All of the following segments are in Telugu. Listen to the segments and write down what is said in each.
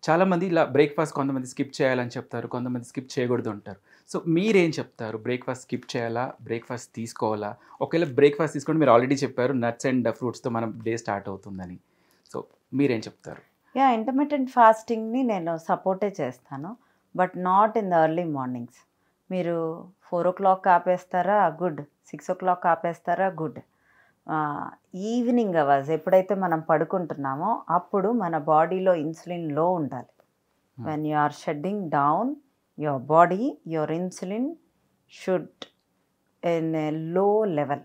చాలామంది ఇలా బ్రేక్‌ఫాస్ట్ కొంతమంది స్కిప్ చేయాలని చెప్తారు. కొంతమంది స్కిప్ చేయకూడదు అంటారు. సో, మీరేం చెప్తారు? బ్రేక్‌ఫాస్ట్ స్కిప్ చేయాలా? బ్రేక్‌ఫాస్ట్ తీసుకోవాలా? ఒకవేళ బ్రేక్‌ఫాస్ట్ తీసుకుంటే మీరు ఆల్రెడీ చెప్పారు నట్స్ అండ్ ఫ్రూట్స్‌తో మనం డే స్టార్ట్ అవుతుందని. సో, మీరేం చెప్తారు? యాహ్! ఇంటర్మిటెంట్ ఫాస్టింగ్‌ని నేను సపోర్టే చేస్తాను. But not in the early mornings. మీరు 4:00 ఆపేస్తారా? గుడ్. 6:00 ఆపేస్తారా? గుడ్. ఆహ్, ఈవినింగ్ అవర్స్ ఎప్పుడైతే మనం పడుకుంటున్నామో అప్పుడు మన బాడీలో ఇన్సులిన్ లో ఉండాలి. When you are shutting down your body, your insulin should in a low level.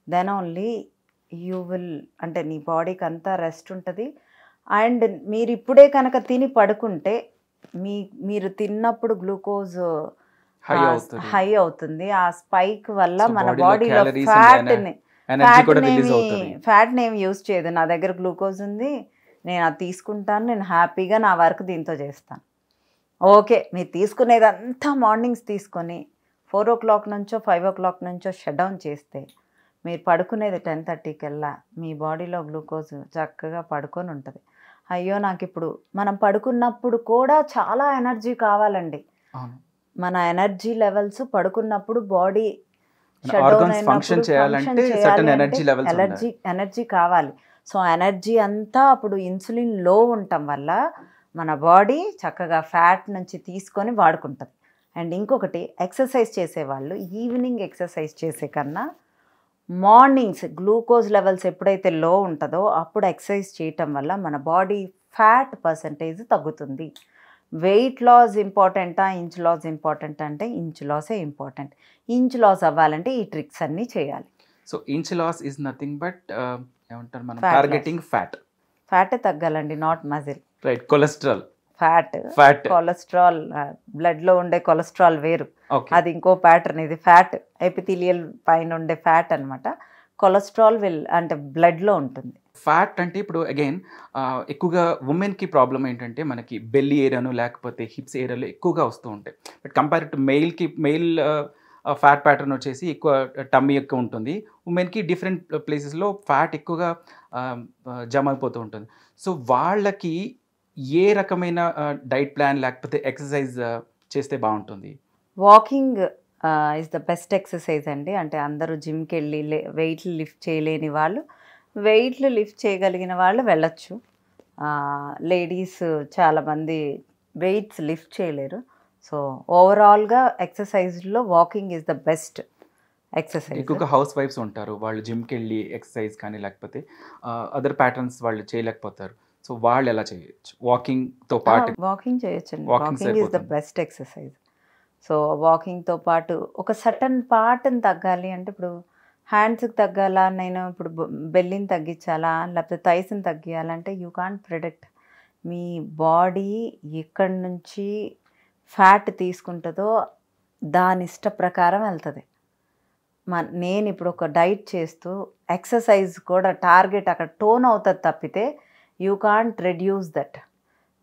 Then only you will అంటే నీ బాడీకి అంతా రెస్ట్ ఉంటుంది. అండ్ మీరు ఇప్పుడే కనుక తిని పడుకుంటే మీరు తిన్నప్పుడు గ్లూకోజ్ హై అవుతది. హై అవుతుంది. ఆ స్పైక్ వల్ల సో, మన బాడీలో బాడీలో క్యాలరీస్ అండ్ ఎనర్జీ కూడా రిలీజ్ అవుతది. ఫ్యాట్‌ని ఏమి యూజ్ చేయదు. నా దగ్గర గ్లూకోజ్ ఉంది. నేను అది తీసుకుంటాను. నేను హ్యాపీగా నా వర్క్ దీంతో చేస్తాను. ఓకే. మీరు తీసుకునేదంతా మార్నింగ్స్ తీసుకొని 4:00 నుంచో 5:00 నుంచో షట్ డౌన్ చేస్తే మీరు పడుకునేది 10:30 కల్లా మీ బాడీలో గ్లూకోజ్ చక్కగా పడుకొని ఉంటుంది. అయ్యో! నాకిప్పుడు మనం పడుకున్నప్పుడు కూడా చాలా ఎనర్జీ కావాలండి. అవును. మన ఎనర్జీ లెవెల్స్ పడుకున్నప్పుడు బాడీ మన షట్ డౌన్ ఆర్గాన్స్ అయినప్పుడు ఫంక్షన్ ఫంక్షన్ చేయాలంటే చేయాలి సర్టెన్ అంటే ఎనర్జీ లెవెల్స్ ఉండాలి. ఎనర్జీ కావాలి. సో, ఎనర్జీ అంతా అప్పుడు ఇన్సులిన్ లో ఉండటం వల్ల మన బాడీ చక్కగా ఫ్యాట్ నుంచి తీసుకొని వాడుకుంటుంది. అండ్ ఇంకొకటి ఎక్సర్సైజ్ చేసేవాళ్ళు ఈవినింగ్ ఎక్సర్సైజ్ చేసే కన్నా మార్నింగ్స్ గ్లూకోజ్ లెవెల్స్ ఎప్పుడైతే లో ఉంటుందో అప్పుడు ఎక్సర్సైజ్ చేయటం వల్ల మన బాడీ ఫ్యాట్ పర్సంటేజ్ తగ్గుతుంది. వెయిట్ లాస్ ఇంపార్టెంటా ఇంచ్ లాస్ ఇంపార్టెంట్ అంటే ఇంచ్ లాసే ఇంపార్టెంట్. ఇంచ్ లాస్ అవ్వాలంటే ఈ ట్రిక్స్ అన్నీ చేయాలి. So, inch loss is nothing but ఏమంటారు మనం ఫ్యాట్ లాస్. Targeting fat. ఫ్యాటే తగ్గాలండి, not muscle. Right. Cholesterol. Fat fat. Cholesterol బ్లడ్లో ఉండే కొలెస్ట్రాల్ వేరు. ఓకే. అది ఇంకో ప్యాటర్న్. ఇది ఫ్యాట్ ఎపిథీలియల్ పైన ఉండే ఫ్యాట్ అనమాట. కొలెస్ట్రాల్ అంటే బ్లడ్లో ఉంటుంది. ఫ్యాట్ అంటే ఇప్పుడు అగైన్ ఎక్కువగా ఉమెన్‌కి ప్రాబ్లమ్ ఏంటంటే మనకి బెల్లీ ఏరియాను లేకపోతే హిప్స్ ఏరియాలో ఎక్కువగా వస్తూ ఉంటాయి. But compare to mail fat pattern వచ్చేసి ఎక్కువ టమ్మీ ఎక్కువ ఉంటుంది. ఉమెన్‌కి డిఫరెంట్ ప్లేసెస్‌లో ఫ్యాట్ ఎక్కువగా జమ అయిపోతూ ఉంటుంది. సో, వాళ్ళకి ఏ రకమైన డైట్ ప్లాన్ లేకపోతే ఎక్సర్సైజ్ చేస్తే బావుంటుంది? Walking is the best exercise అండి. అంటే అందరూ జిమ్కి వెళ్ళి వెయిట్లు లిఫ్ట్ చేయలేని వాళ్ళు వెయిట్లు లిఫ్ట్ చేయగలిగిన వాళ్ళు వెళ్ళొచ్చు. లేడీస్ చాలామంది వెయిట్స్ లిఫ్ట్ చేయలేరు. సో, ఓవరాల్గా ఎక్సర్సైజ్లో walking is the best exercise. ఎక్కువగా హౌస్ వైఫ్స్ ఉంటారు. వాళ్ళు జిమ్‌కెళ్ళి ఎక్సర్సైజ్ కానీ లేకపోతే అదర్ ప్యాటర్న్స్ వాళ్ళు చేయలేకపోతారు. సో, వాళ్ళు ఎలా చేయొచ్చు? వాకింగ్‌తో పాటు వాకింగ్ చేయొచ్చండి. వాకింగ్ వాకింగ్ ఈజ్ ద సరిపోతుంది. Best exercise. సో, వాకింగ్‌తో పాటు ఒక సర్టన్ పార్ట్‌ని తగ్గాలి అంటే ఇప్పుడు హ్యాండ్స్‌కి తగ్గాలా, నేను ఇప్పుడు బెల్లిని తగ్గించాలా, లేకపోతే థైస్‌ని తగ్గియాలంటే యూ కాంట్ ప్రిడిక్ట్. మీ బాడీ ఎక్కడి నుంచి ఫ్యాట్ తీసుకుంటుందో దాని ఇష్ట ప్రకారం వెళ్తుంది. నేను ఇప్పుడు ఒక డైట్ చేస్తూ ఎక్సర్సైజ్ కూడా టార్గెట్ అక్కడ టోన్ అవుతుంది తప్పితే యూ కాంట్ రెడ్యూస్ దట్.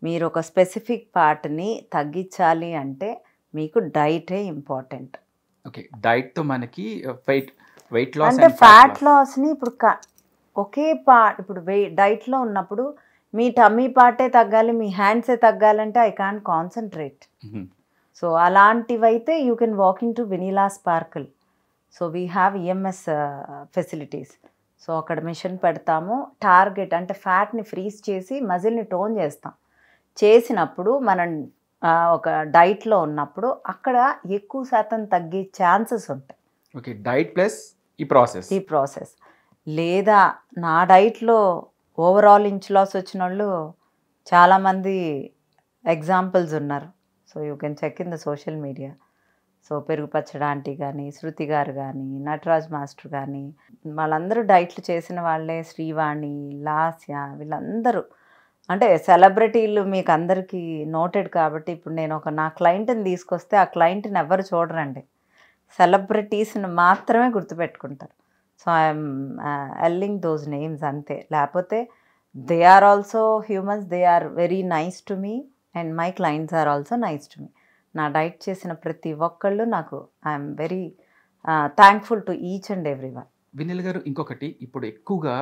మీరు ఒక స్పెసిఫిక్ పార్ట్ని తగ్గించాలి అంటే మీకు డైటే ఇంపార్టెంట్. ఓకే. డైట్‌తో మనకి వెయిట్ లాస్ అంటే అండ్ ఫ్యాట్ లాస్ని ఇప్పుడు ఒకే పార్ట్ ఇప్పుడు డైట్లో ఉన్నప్పుడు మీ టమ్మీ పార్టే తగ్గాలి, మీ హ్యాండ్సే తగ్గాలంటే ఐ కాంట్ కాన్సన్ట్రేట్. సో, అలాంటివైతే you can walking to vanilla sparkle. So, we have EMS facilities. So, అక్కడ మిషన్ పెడతాము. టార్గెట్ అంటే ఫ్యాట్ని ఫ్రీజ్ చేసి మజిల్ని టోన్ చేస్తాం. చేసినప్పుడు మనం ఒక డైట్లో ఉన్నప్పుడు అక్కడ ఎక్కువ శాతం తగ్గే ఛాన్సెస్ ఉంటాయి. ఓకే. డైట్ ప్లస్ ఈ ప్రాసెస్. లేదా నా డైట్లో ఓవరాల్ ఇంచ్ లాస్ వచ్చిన వాళ్ళు చాలామంది ఎగ్జాంపుల్స్ ఉన్నారు. So, you can check in the social media. So, పెరుగు పచ్చడి ఆంటీ కానీ, శృతి గారు కానీ, నటరాజ్ మాస్టర్ కానీ, వాళ్ళందరూ డైట్లు చేసిన వాళ్ళే. శ్రీవాణి, లాస్య, వీళ్ళందరూ అంటే సెలబ్రిటీలు మీకు అందరికీ నోటెడ్ కాబట్టి ఇప్పుడు నేను నా క్లయింట్ని తీసుకొస్తే ఆ క్లయింట్ని ఎవరు చూడరండి, సెలబ్రిటీస్ని మాత్రమే గుర్తుపెట్టుకుంటారు. So, I'm telling those names అంతే. లేకపోతే they are also humans, they are very nice to me and my clients are also nice to me. నా డైట్ చేసిన ప్రతి ఒక్కళ్ళు నాకు I'm very thankful to each and every one. Vennela గారు, ఇంకొకటి ఇప్పుడు ఎక్కువగా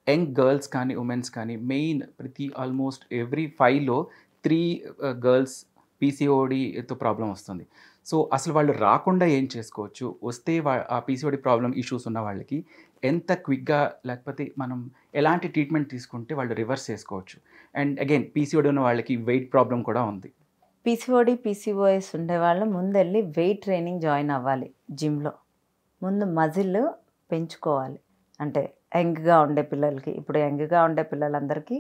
యంగ్ గర్ల్స్ కానీ ఉమెన్స్ కానీ మెయిన్ ప్రతి ఆల్మోస్ట్ ఎవ్రీ 5లో 3 గర్ల్స్ పీసీఓడితో ప్రాబ్లం వస్తుంది. సో అసలు వాళ్ళు రాకుండా ఏం చేసుకోవచ్చు? వస్తే ఆ పీసీఓడి ప్రాబ్లమ్ ఇష్యూస్ ఉన్న వాళ్ళకి ఎంత క్విక్‌గా లేకపోతే మనం ఎలాంటి ట్రీట్మెంట్ తీసుకుంటే వాళ్ళు రివర్స్ చేసుకోవచ్చు? అండ్ అగైన్ పీసీఓడి ఉన్న వాళ్ళకి వెయిట్ ప్రాబ్లమ్ కూడా ఉంది. పీసీఓడి, పీసీఓఎస్ ఉండేవాళ్ళు ముందెళ్ళి వెయిట్ ట్రైనింగ్ జాయిన్ అవ్వాలి జిమ్‌లో. ముందు మజిల్ పెంచుకోవాలి. అంటే యంగ్‌గా ఉండే పిల్లలకి, ఇప్పుడు యంగ్‌గా ఉండే పిల్లలందరికీ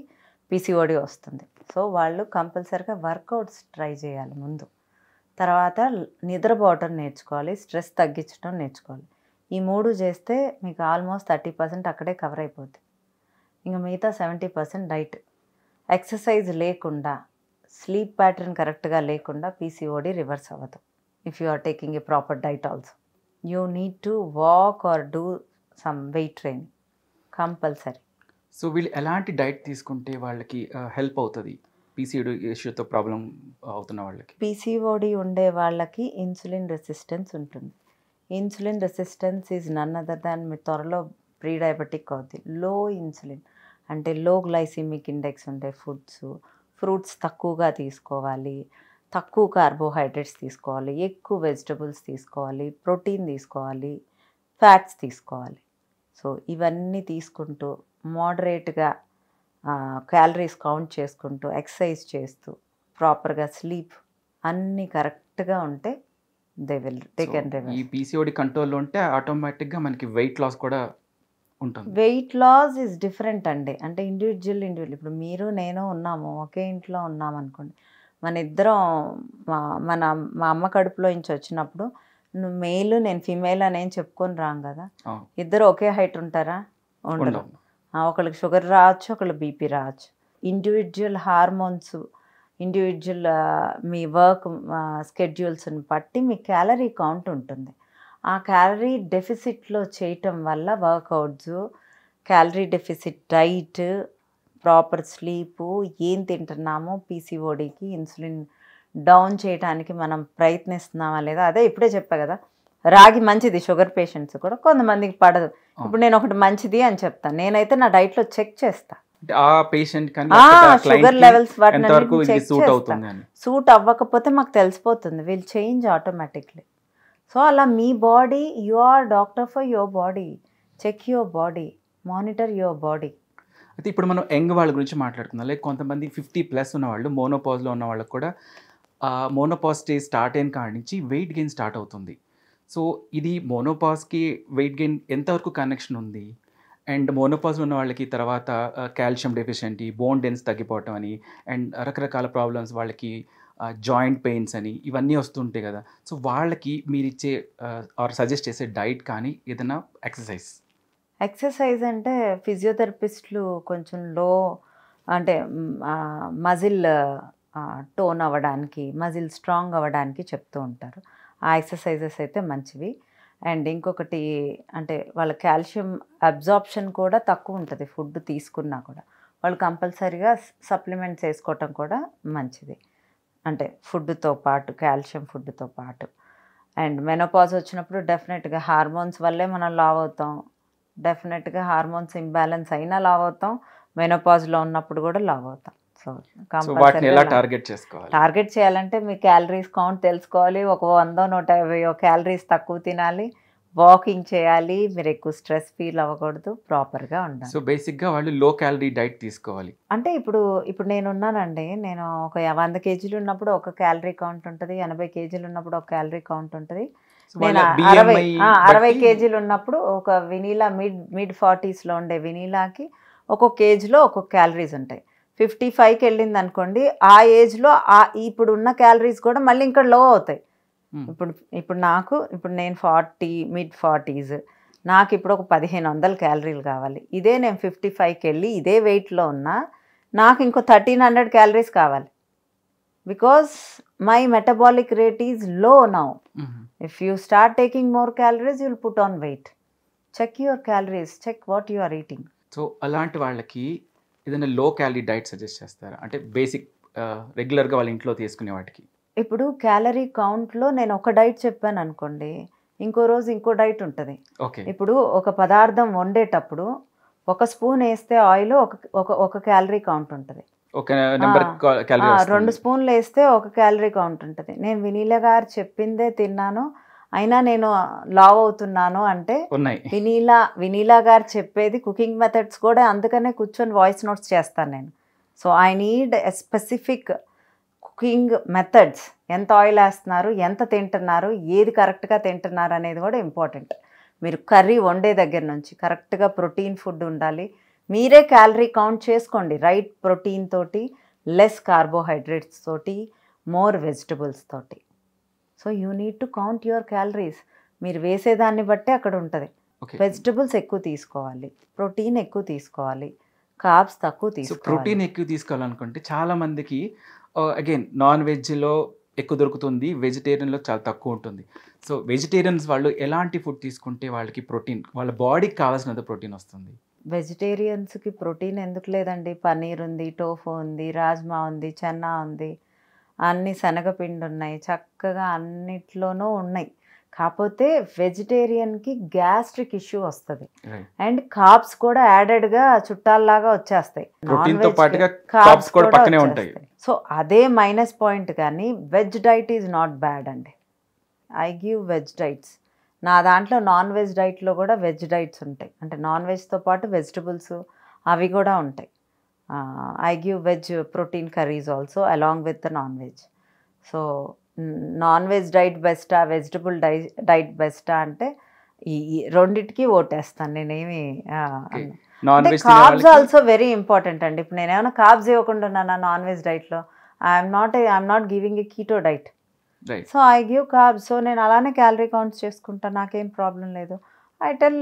పీసీఓడి వస్తుంది. సో వాళ్ళు కంపల్సరీగా వర్కౌట్స్ ట్రై చేయాలి ముందు. తర్వాత నిద్రపోవటం నేర్చుకోవాలి, స్ట్రెస్ తగ్గించడం నేర్చుకోవాలి. ఈ 3 చేస్తే మీకు ఆల్మోస్ట్ 30% అక్కడే కవర్ అయిపోద్ది. ఇంక మిగతా 70% డైట్. ఎక్సర్సైజ్ లేకుండా, స్లీప్ ప్యాటర్న్ కరెక్ట్‌గా లేకుండా పీసీఓడి రివర్స్ అవ్వదు. If you are taking a proper diet also. You need to walk or do some weight training compulsory. So వీళ్ళు ఎలాంటి డైట్ తీసుకుంటే వాళ్ళకి హెల్ప్ అవుతది? పీసీఓడి ఇష్యూతో ప్రాబ్లమ్ అవుతున్న వాళ్ళకి. పీసీఓడి ఉండే వాళ్ళకి ఇన్సులిన్ రెసిస్టెన్స్ ఉంటుంది. Insulin resistance is none other than మీ త్వరలో ప్రీ డయాబెటిక్ అవుద్ది. లో ఇన్సులిన్ అంటే లో గ్లైసిమిక్ ఇండెక్స్ ఉండే ఫుడ్స్, ఫ్రూట్స్ తక్కువగా తీసుకోవాలి, తక్కువ కార్బోహైడ్రేట్స్ తీసుకోవాలి, ఎక్కువ వెజిటబుల్స్ తీసుకోవాలి, ప్రోటీన్ తీసుకోవాలి, ఫ్యాట్స్ తీసుకోవాలి. సో ఇవన్నీ తీసుకుంటూ మోడరేట్గా క్యాలరీస్ కౌంట్ చేసుకుంటూ, ఎక్సర్సైజ్ చేస్తూ, ప్రాపర్గా స్లీప్ అన్నీ కరెక్ట్గా ఉంటే దే కెన్ ఈ రివర్స్. పీసీఓడి కంట్రోల్‌లో ఉంటే ఆటోమేటిక్‌గా మనకి వెయిట్ లాస్ కూడా ఉంటుంది. వెయిట్ లాస్ ఈజ్ డిఫరెంట్ అండి. అంటే ఇండివిజువల్ ఇప్పుడు మీరు నేను ఉన్నాము, ఒకే ఇంట్లో ఉన్నాం అనుకోండి. మన ఇద్దరం మన మా అమ్మ కడుపులో నుంచి వచ్చినప్పుడు నువ్వు మేల్ నేను ఫీమేల్ అనేం చెప్పుకొని రాం కదా. అవును. ఇద్దరు ఒకే హైట్ ఉంటారా? ఉండరు. ఉండవు. ఒకళ్ళకి షుగర్ రావచ్చు, ఒకళ్ళకి బీపీ రావచ్చు. ఇండివిజువల్ హార్మోన్స్, ఇండివిజువల్ మీ వర్క్ స్కెడ్యూల్స్ని బట్టి మీ క్యాలరీ కౌంట్ ఉంటుంది. ఆ క్యాలరీ డెఫిసిట్లో చేయటం వల్ల workouts, calorie deficit diet, proper sleep, ఏం తింటున్నామో పీసీఓడికి ఇన్సులిన్ డౌన్ చేయడానికి మనం ప్రయత్నిస్తున్నామా లేదా. అదే ఇప్పుడే చెప్పా కదా, రాగి మంచిది షుగర్ పేషెంట్స్ కూడా, కొంతమందికి పడదు. ఇప్పుడు నేను ఒకటి మంచిది అని చెప్తాను, నేనైతే నా డైట్లో చెక్ చేస్తా ఆ పేషెంట్ కానీ లేకపోతే ఆ షుగర్ క్లయింట్‌కి లెవెల్స్ ఎంతవరకు వాటిని ఇది చెక్ సూట్ చేస్తా. అవుతుంది అని. సూట్ అవ్వకపోతే మాకు తెలిసిపోతుంది, విల్ చేంజ్ ఆటోమేటిక్లీ. సో అలా మీ body, you are doctor for your body, check your body, monitor your body. అయితే ఇప్పుడు మనం యంగ్ వాళ్ళ గురించి మాట్లాడుకుందాం. లైక్ కొంతమంది 50+ ఉన్నవాళ్ళు, మోనోపాజ్‌లో ఉన్న వాళ్ళకి కూడా మోనోపాజ్ స్టేజ్ స్టార్ట్ అయిన కాడి నుంచి వెయిట్ గెయిన్ స్టార్ట్ అవుతుంది. సో ఇది మోనోపాజ్‌కి వెయిట్ గెయిన్ ఎంతవరకు కనెక్షన్ ఉంది? అండ్ మోనోపాజ్ ఉన్న వాళ్ళకి తర్వాత కాల్షియం డెఫిషియెంటీ, బోన్ డెన్స్ తగ్గిపోవటం అని, అండ్ రకరకాల ప్రాబ్లమ్స్ వాళ్ళకి జాయింట్ పెయిన్స్ అని ఇవన్నీ వస్తుంటాయి కదా. సో వాళ్ళకి మీరిచ్చే ఆర్ సజెస్ట్ చేసే డైట్ కానీ ఏదైనా ఎక్సర్సైజ్? ఎక్సర్సైజ్ అంటే ఫిజియోథెరపిస్టులు కొంచెం లో అంటే మజిల్ టోన్ అవ్వడానికి, మజిల్ స్ట్రాంగ్ అవ్వడానికి చెప్తూ ఉంటారు. ఆ ఎక్సర్సైజెస్ అయితే మంచివి. అండ్ ఇంకొకటి అంటే వాళ్ళ కాల్షియం అబ్జార్ప్షన్ కూడా తక్కువ ఉంటుంది ఫుడ్ తీసుకున్నా కూడా. వాళ్ళు కంపల్సరీగా సప్లిమెంట్స్ వేసుకోవటం కూడా మంచిది. అంటే ఫుడ్తో పాటు, కాల్షియం ఫుడ్తో పాటు. అండ్ మెనోపాజ్ వచ్చినప్పుడు డెఫినెట్గా హార్మోన్స్ వల్లే మనం లావ్ అవుతాం. డెఫినెట్గా హార్మోన్స్ ఇంబ్యాలెన్స్ అయినా లావ్ అవుతాం, మెనోపాజ్లో ఉన్నప్పుడు కూడా లావ్ అవుతాం. సో వాటిని ఎలా కంపల్సరీగా టార్గెట్ చేసుకోవాలి? టార్గెట్ చేయాలంటే మీ క్యాలరీస్ కౌంట్ తెలుసుకోవాలి. ఒక 100, 150 క్యాలరీస్ తక్కువ తినాలి, వాకింగ్ చేయాలి, మీరు ఎక్కువ స్ట్రెస్ ఫీల్ అవ్వకూడదు, ప్రాపర్గా ఉండాలి. సో బేసిక్‌గా వాళ్ళు లో క్యాలరీ డైట్ తీసుకోవాలి. అంటే ఇప్పుడు నేనున్నానండి, నేను ఒక 100 కేజీలు ఉన్నప్పుడు ఒక క్యాలరీ కౌంట్ ఉంటుంది, 80 కేజీలు ఉన్నప్పుడు ఒక క్యాలరీ కౌంట్ ఉంటుంది. సో నేను వాళ్ళ 60 BMI 60 బట్టి కేజీలు ఉన్నప్పుడు ఒక వెనీలా మిడ్ 40స్లో ఉండే వెనీలాకి ఒక్కొక్క ఏజ్లో ఒక్కొక్క క్యాలరీస్ ఉంటాయి. 55కి వెళ్ళింది అనుకోండి, ఆ ఏజ్లో ఇప్పుడు ఉన్న క్యాలరీస్ కూడా మళ్ళీ ఇంకా లో అవుతాయి. ఇప్పుడు నేను మిడ్ 40s, నాకు ఇప్పుడు ఒక 1500 క్యాలరీలు కావాలి. ఇదే నేను 55కి వెళ్ళి ఇదే వెయిట్లో ఉన్నా నాకు ఇంకో 1300 క్యాలరీస్ కావాలి. Because my metabolic rate is low now. If you start taking more calories, you will put on weight. Check your calories, check what you are eating. So అలాంటి వాళ్ళకి ఏదైనా లో క్యాలరీ డైట్ సజెస్ట్ చేస్తారా? అంటే బేసిక్ రెగ్యులర్‌గా వాళ్ళ ఇంట్లో తీసుకునే వాటికి. ఇప్పుడు క్యాలరీ కౌంట్లో నేను ఒక డైట్ చెప్పాను అనుకోండి, ఇంకో రోజు ఇంకో డైట్ ఉంటుంది. ఓకే. ఇప్పుడు ఒక పదార్థం వండేటప్పుడు ఒక స్పూన్ వేస్తే ఆయిల్ ఒక క్యాలరీ కౌంట్ ఉంటుంది. ఒక నెంబర్ క్యాలరీ 2 స్పూన్లు వేస్తే 1 క్యాలరీ కౌంట్ ఉంటుంది. నేను వినీలా గారు చెప్పిందే తిన్నాను, అయినా నేను లావ్ అవుతున్నాను అంటే ఉన్నాయి. వినీలా గారు చెప్పేది కుకింగ్ మెథడ్స్ కూడా, అందుకనే కూర్చొని వాయిస్ నోట్స్ చేస్తాను నేను. So I need a specific cooking methods. ఎంత ఆయిల్ వేస్తున్నారు, ఎంత తింటున్నారు, ఏది కరెక్ట్గా తింటున్నారు అనేది కూడా ఇంపార్టెంట్. మీరు కర్రీ వండే దగ్గర నుంచి కరెక్ట్గా ప్రోటీన్ ఫుడ్ ఉండాలి. మీరే క్యాలరీ కౌంట్ చేసుకోండి, రైట్ ప్రోటీన్ తోటి, లెస్ కార్బోహైడ్రేట్స్ తోటి, మోర్ వెజిటబుల్స్ తోటి. So you need to count your calories. మీరు వేసేదాన్ని బట్టే అక్కడ ఉంటుంది. వెజిటబుల్స్ ఎక్కువ తీసుకోవాలి, ప్రోటీన్ ఎక్కువ తీసుకోవాలి, కార్బ్స్ తక్కువ తీసుకోవాలి. ప్రోటీన్ ఎక్కువ తీసుకోవాలనుకుంటే చాలా మందికి అగైన్ నాన్ వెజ్లో ఎక్కువ దొరుకుతుంది, వెజిటేరియన్లో చాలా తక్కువ ఉంటుంది. సో వెజిటేరియన్స్ వాళ్ళు ఎలాంటి ఫుడ్ తీసుకుంటే వాళ్ళకి ప్రోటీన్, వాళ్ళ బాడీకి కావాల్సినంత ప్రోటీన్ వస్తుంది? వెజిటేరియన్స్కి ప్రోటీన్ ఎందుకు లేదండి? పన్నీర్ ఉంది, టోఫు ఉంది, రాజ్మా ఉంది, చెన్నా ఉంది, అన్ని శనగపిండి ఉన్నాయి, చక్కగా అన్నిట్లోనూ ఉన్నాయి. కాకపోతే వెజిటేరియన్కి గ్యాస్ట్రిక్ ఇష్యూ వస్తుంది, అండ్ కార్బ్స్ కూడా యాడెడ్గా చుట్టాల్లాగా వచ్చేస్తాయి. కార్బ్స్ కూడా పక్కనే ఉంటాయి. సో అదే మైనస్ పాయింట్. కానీ veg diet is not bad అండి. I give veg diets. నా దాంట్లో నాన్ వెజ్ డైట్లో కూడా వెజ్ డైట్స్ ఉంటాయి, అంటే నాన్ వెజ్తో పాటు వెజిటబుల్స్ అవి కూడా ఉంటాయి. I give veg protein curries also along with the non veg. So non veg diet బెస్టా, వెజిటబుల్ డైట్ బెస్టా అంటే ఈ రెండిటికి ఓటేస్తాను నేనేమి. కార్బ్స్ ఆల్సో వెరీ ఇంపార్టెంట్ అండి. ఇప్పుడు నేను ఏమైనా కార్బ్స్ ఇవ్వకుండా ఉన్నాను నాన్ వెజ్ డైట్లో, I'm not giving a keto diet. So I give carbs. So నేను అలానే క్యాలరీ కౌంట్స్ చేసుకుంటాను, నాకేం ప్రాబ్లం లేదు. ఐ టెల్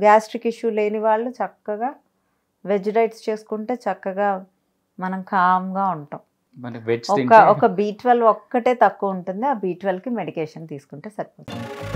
గ్యాస్ట్రిక్ ఇష్యూ లేని వాళ్ళు చక్కగా వెజ్ డైట్స్ చేసుకుంటే చక్కగా మనం కామ్గా ఉంటాం. ఒక B12 ఒక్కటే తక్కువ ఉంటుంది, ఆ B12కి మెడికేషన్ తీసుకుంటే సరిపోతుంది.